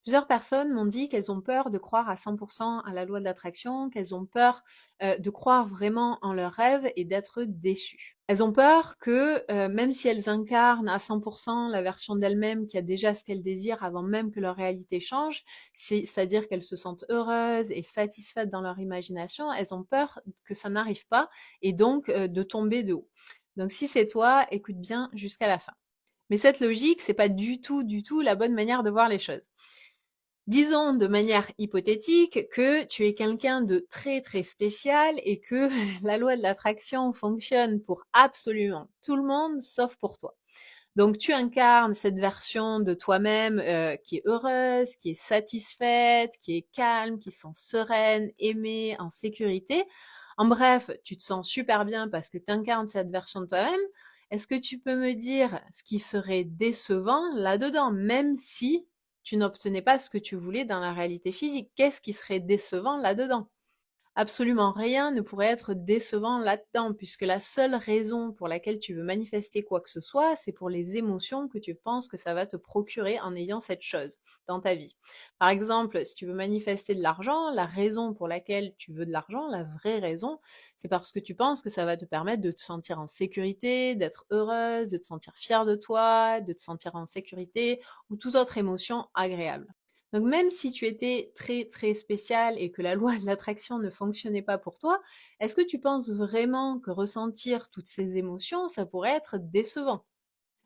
Plusieurs personnes m'ont dit qu'elles ont peur de croire à 100% à la loi de l'attraction, qu'elles ont peur de croire vraiment en leurs rêves et d'être déçues. Elles ont peur que même si elles incarnent à 100% la version d'elles-mêmes qui a déjà ce qu'elles désirent avant même que leur réalité change, c'est-à-dire qu'elles se sentent heureuses et satisfaites dans leur imagination, elles ont peur que ça n'arrive pas et donc de tomber de haut. Donc si c'est toi, écoute bien jusqu'à la fin. Mais cette logique, c'est pas du tout la bonne manière de voir les choses. Disons de manière hypothétique que tu es quelqu'un de très très spécial et que la loi de l'attraction fonctionne pour absolument tout le monde sauf pour toi. Donc tu incarnes cette version de toi-même qui est heureuse, qui est satisfaite, qui est calme, qui se sent sereine, aimée, en sécurité. En bref, tu te sens super bien parce que tu incarnes cette version de toi-même. Est-ce que tu peux me dire ce qui serait décevant là-dedans, même si tu n'obtenais pas ce que tu voulais dans la réalité physique? Qu'est-ce qui serait décevant là-dedans? Absolument rien ne pourrait être décevant là-dedans, puisque la seule raison pour laquelle tu veux manifester quoi que ce soit, c'est pour les émotions que tu penses que ça va te procurer en ayant cette chose dans ta vie. Par exemple, si tu veux manifester de l'argent, la raison pour laquelle tu veux de l'argent, la vraie raison, c'est parce que tu penses que ça va te permettre de te sentir en sécurité, d'être heureuse, de te sentir fière de toi, de te sentir en sécurité ou toute autre émotion agréable. Donc même si tu étais très, très spécial et que la loi de l'attraction ne fonctionnait pas pour toi, est-ce que tu penses vraiment que ressentir toutes ces émotions, ça pourrait être décevant?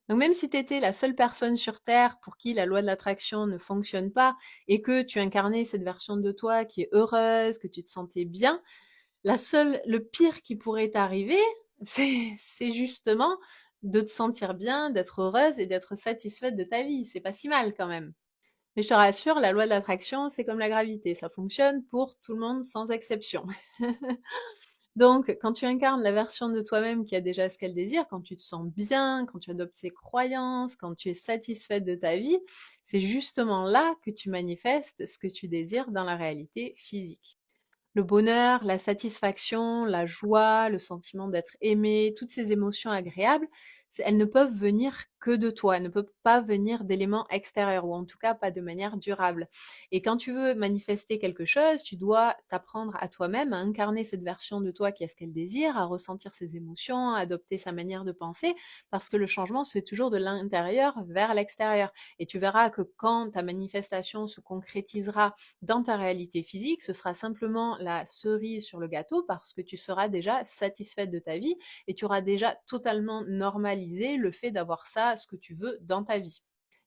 Donc même si tu étais la seule personne sur terre pour qui la loi de l'attraction ne fonctionne pas et que tu incarnais cette version de toi qui est heureuse, que tu te sentais bien, le pire qui pourrait t'arriver, c'est justement de te sentir bien, d'être heureuse et d'être satisfaite de ta vie. C'est pas si mal quand même. Mais je te rassure, la loi de l'attraction, c'est comme la gravité, ça fonctionne pour tout le monde sans exception. Donc, quand tu incarnes la version de toi-même qui a déjà ce qu'elle désire, quand tu te sens bien, quand tu adoptes ses croyances, quand tu es satisfaite de ta vie, c'est justement là que tu manifestes ce que tu désires dans la réalité physique. Le bonheur, la satisfaction, la joie, le sentiment d'être aimé, toutes ces émotions agréables, elles ne peuvent venir que de toi, elles ne peuvent pas venir d'éléments extérieurs, ou en tout cas pas de manière durable. Et quand tu veux manifester quelque chose, tu dois t'apprendre à toi-même à incarner cette version de toi qui a ce qu'elle désire, à ressentir ses émotions, à adopter sa manière de penser, parce que le changement se fait toujours de l'intérieur vers l'extérieur. Et tu verras que quand ta manifestation se concrétisera dans ta réalité physique, ce sera simplement la cerise sur le gâteau parce que tu seras déjà satisfaite de ta vie et tu auras déjà totalement normalisé le fait d'avoir ça, ce que tu veux dans ta vie.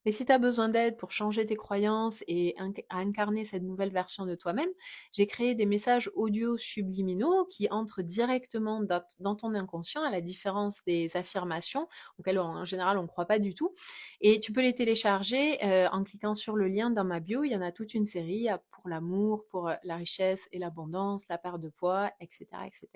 Et si tu as besoin d'aide pour changer tes croyances et à incarner cette nouvelle version de toi-même, j'ai créé des messages audio subliminaux qui entrent directement dans ton inconscient, à la différence des affirmations auxquelles en général on ne croit pas du tout. Et tu peux les télécharger en cliquant sur le lien dans ma bio. Il y en a toute une série pour l'amour, pour la richesse et l'abondance, la perte de poids, etc., etc.